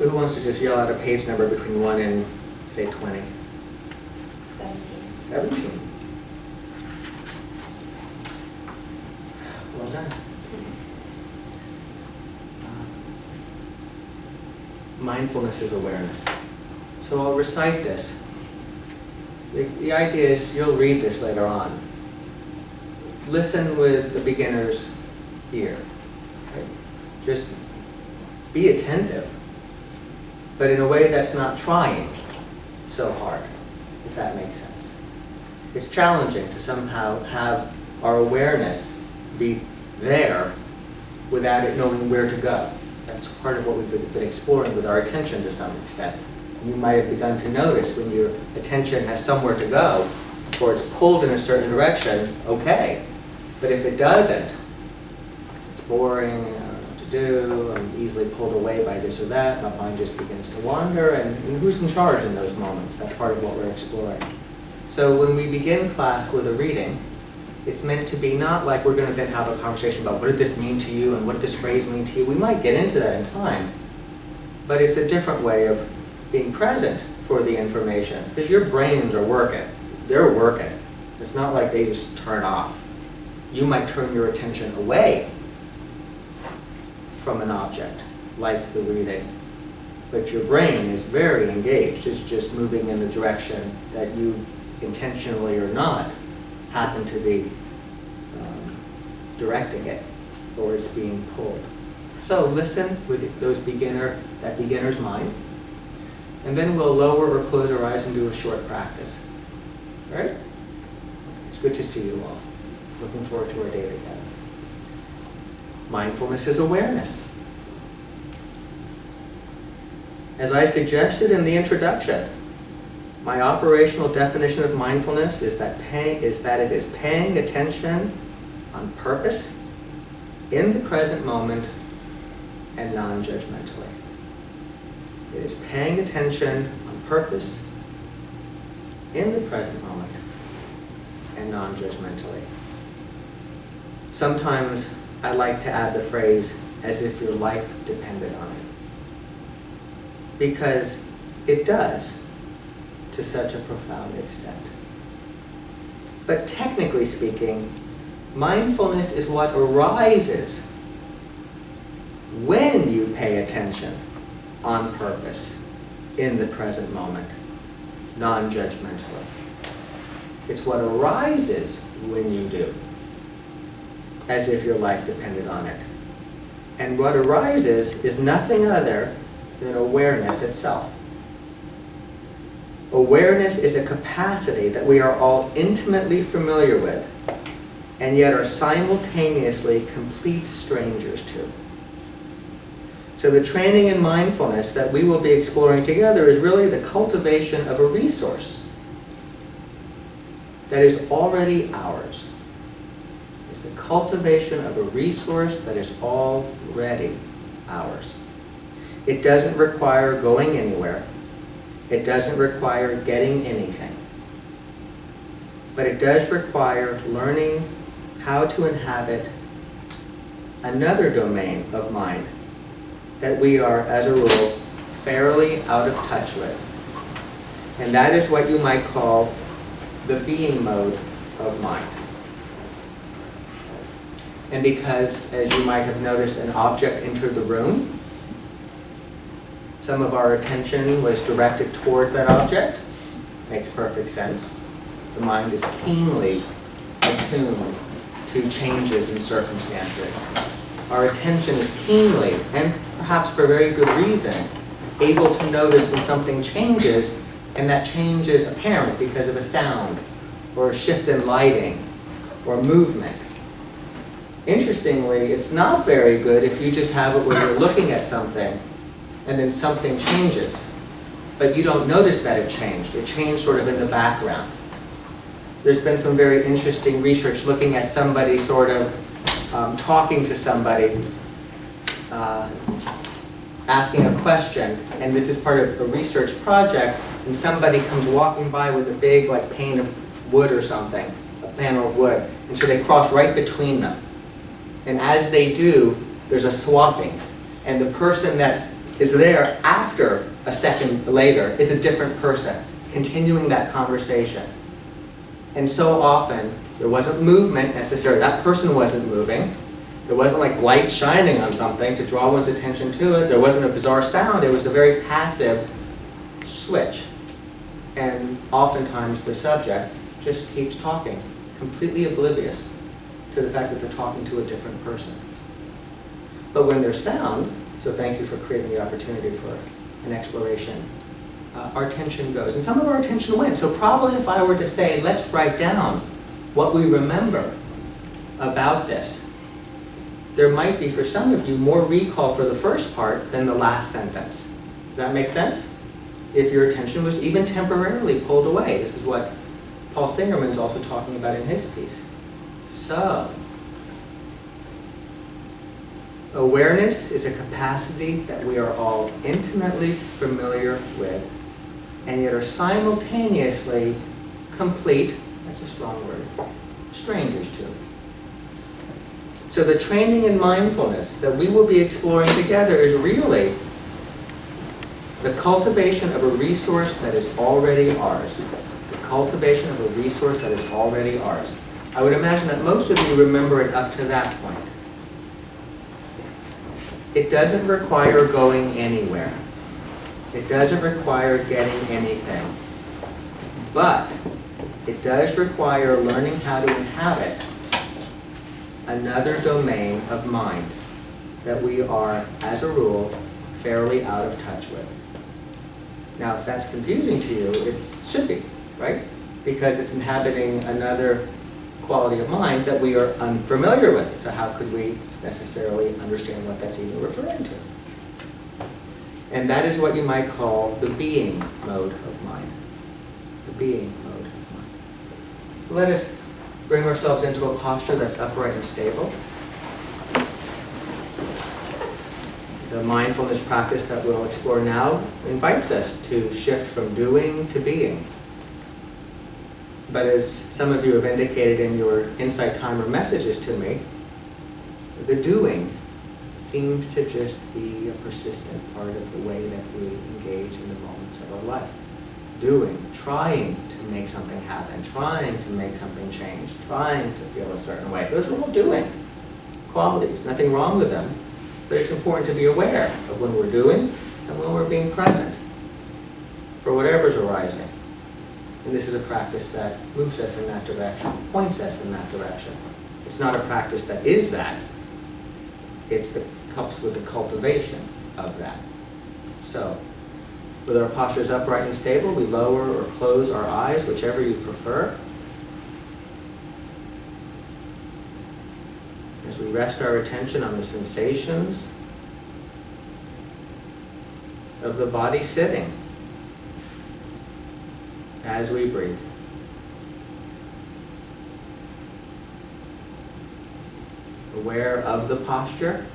So who wants to just yell out a page number between 1 and, say, 20? 17. Well done. Mindfulness is awareness. So I'll recite this. The idea is, you'll read this later on. Listen with the beginner's ear. Right? Just be attentive, but in a way that's not trying so hard, if that makes sense. It's challenging to somehow have our awareness be there without it knowing where to go. That's part of what we've been exploring with our attention to some extent. You might have begun to notice when your attention has somewhere to go, or it's pulled in a certain direction, okay. But if it doesn't, it's boring, I don't know what to do, I'm easily pulled away by this or that, my mind just begins to wander, and who's in charge in those moments? That's part of what we're exploring. So when we begin class with a reading, it's meant to be not like we're going to then have a conversation about what did this mean to you and what did this phrase mean to you. We might get into that in time, but it's a different way of being present for the information, because your brains are working. They're working. It's not like they just turn off. You might turn your attention away from an object, like the reading, but your brain is very engaged. It's just moving in the direction that you, intentionally or not, happen to be directing it, or it's being pulled. So listen with that beginner's mind, and then we'll lower or close our eyes and do a short practice. All right? It's good to see you all. Looking forward to our day together. Mindfulness is awareness. As I suggested in the introduction, my operational definition of mindfulness is that it is paying attention on purpose, in the present moment, and non-judgmentally. It is paying attention on purpose, in the present moment, and non-judgmentally. Sometimes I like to add the phrase, as if your life depended on it. Because it does, to such a profound extent. But technically speaking, mindfulness is what arises when you pay attention on purpose, in the present moment, non-judgmentally. It's what arises when you do, as if your life depended on it. And what arises is nothing other than awareness itself. Awareness is a capacity that we are all intimately familiar with, and yet are simultaneously complete strangers to. So the training in mindfulness that we will be exploring together is really the cultivation of a resource that is already ours. It's the cultivation of a resource that is already ours. It doesn't require going anywhere. It doesn't require getting anything. But it does require learning how to inhabit another domain of mind that we are, as a rule, fairly out of touch with. And that is what you might call the being mode of mind. And because, as you might have noticed, an object entered the room, some of our attention was directed towards that object. Makes perfect sense. The mind is keenly attuned to changes in circumstances. Our attention is keenly, and perhaps for very good reasons, able to notice when something changes, and that change is apparent because of a sound, or a shift in lighting, or movement. Interestingly, it's not very good if you just have it where you're looking at something, and then something changes, but you don't notice that it changed. It changed sort of in the background. There's been some very interesting research looking at somebody sort of talking to somebody, asking a question, and this is part of a research project, and somebody comes walking by with a big pane of wood or something, a panel of wood, and so they cross right between them. And as they do, there's a swapping, and the person that is there after after a second later is a different person, continuing that conversation. And so often, there wasn't movement necessarily. That person wasn't moving. There wasn't like light shining on something to draw one's attention to it. There wasn't a bizarre sound. It was a very passive switch. And oftentimes the subject just keeps talking, completely oblivious to the fact that they're talking to a different person. But when there's sound, so thank you for creating the opportunity for an exploration, our attention goes. And some of our attention went. So probably if I were to say, let's write down what we remember about this, there might be, for some of you, more recall for the first part than the last sentence. Does that make sense? If your attention was even temporarily pulled away. This is what Paul Singerman's also talking about in his piece. So, awareness is a capacity that we are all intimately familiar with, and yet are simultaneously complete, that's a strong word, strangers to. So the training in mindfulness that we will be exploring together is really the cultivation of a resource that is already ours. The cultivation of a resource that is already ours. I would imagine that most of you remember it up to that point. It doesn't require going anywhere. It doesn't require getting anything. But it does require learning how to inhabit another domain of mind that we are, as a rule, fairly out of touch with. Now, if that's confusing to you, it should be, right? Because it's inhabiting another quality of mind that we are unfamiliar with. So how could we necessarily understand what that's even referring to? And that is what you might call the being mode of mind. The being mode of mind. So let us bring ourselves into a posture that's upright and stable. The mindfulness practice that we'll explore now invites us to shift from doing to being. But as some of you have indicated in your insight timer messages to me, the doing seems to just be a persistent part of the way that we engage in the moments of our life. Doing, trying to make something happen, trying to make something change, trying to feel a certain way. Those are all doing qualities. Nothing wrong with them, but it's important to be aware of when we're doing and when we're being present for whatever's arising. And this is a practice that moves us in that direction, points us in that direction. It's not a practice that is that. It helps with the cultivation of that. So, with our postures upright and stable, we lower or close our eyes, whichever you prefer. As we rest our attention on the sensations of the body sitting as we breathe. Aware of the posture.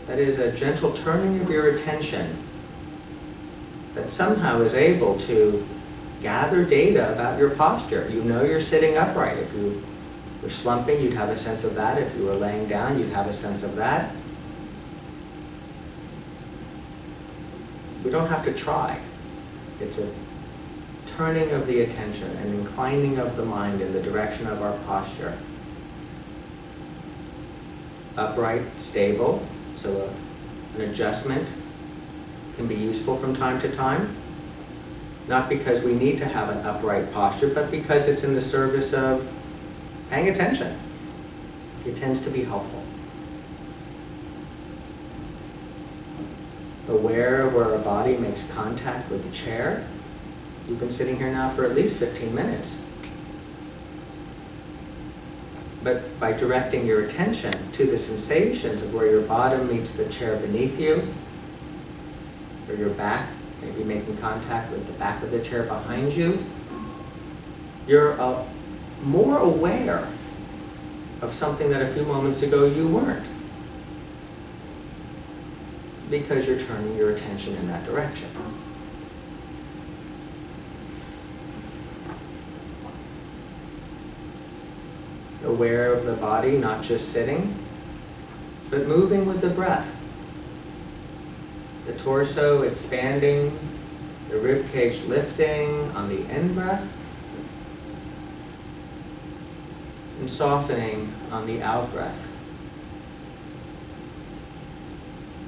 That is a gentle turning of your attention that somehow is able to gather data about your posture. You know you're sitting upright. If you were slumping, you'd have a sense of that. If you were laying down, you'd have a sense of that. We don't have to try. It's a turning of the attention, an inclining of the mind in the direction of our posture. Upright, stable, so an adjustment can be useful from time to time. Not because we need to have an upright posture, but because it's in the service of paying attention. It tends to be helpful. Aware of where our body makes contact with the chair. You've been sitting here now for at least 15 minutes. But by directing your attention to the sensations of where your bottom meets the chair beneath you, or your back, maybe making contact with the back of the chair behind you, you're more aware of something that a few moments ago you weren't, because you're turning your attention in that direction. Aware of the body, not just sitting, but moving with the breath. the torso expanding, the rib cage lifting on the in-breath, and softening on the out-breath.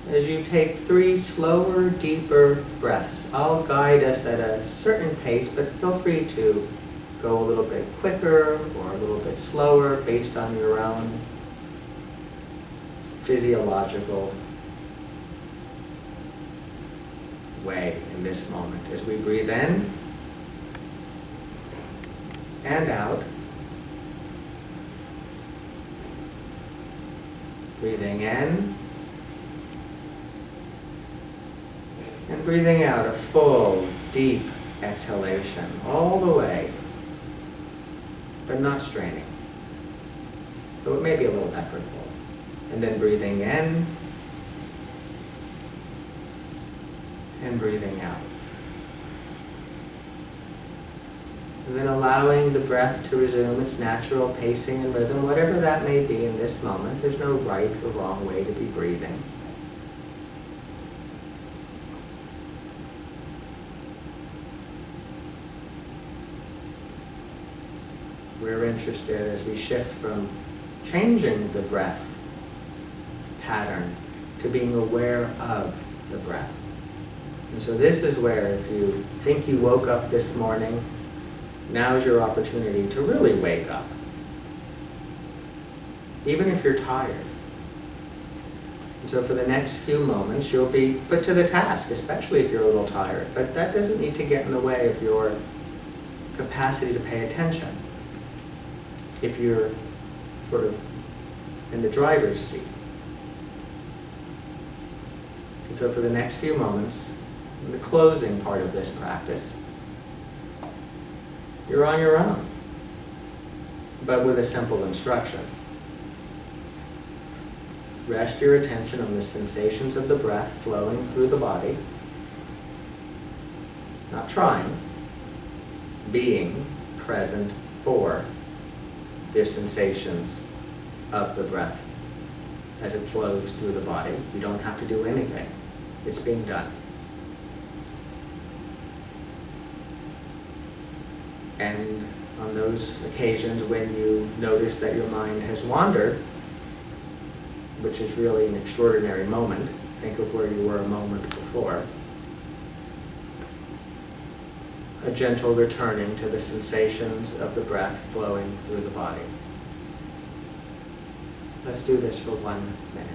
As you take 3 slower, deeper breaths, I'll guide us at a certain pace, but feel free to go a little bit quicker or a little bit slower based on your own physiological way in this moment. As we breathe in and out, breathing in and breathing out, a full, deep exhalation all the way, but not straining. So it may be a little effortful. And then breathing in and breathing out. And then allowing the breath to resume its natural pacing and rhythm, whatever that may be in this moment. There's no right or wrong way to be breathing. We're interested as we shift from changing the breath pattern to being aware of the breath. And so this is where, if you think you woke up this morning, now is your opportunity to really wake up. Even if you're tired. And so for the next few moments, you'll be put to the task, especially if you're a little tired. But that doesn't need to get in the way of your capacity to pay attention. If you're sort of in the driver's seat. And so for the next few moments, in the closing part of this practice, you're on your own, but with a simple instruction. Rest your attention on the sensations of the breath flowing through the body. Not trying, being present for the sensations of the breath as it flows through the body. You don't have to do anything. It's being done. And on those occasions when you notice that your mind has wandered, which is really an extraordinary moment, think of where you were a moment before, a gentle returning to the sensations of the breath flowing through the body. Let's do this for 1 minute.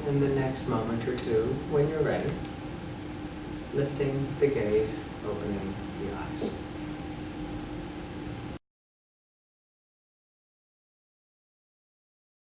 In the next moment or two, when you're ready, lifting the gaze, opening the eyes.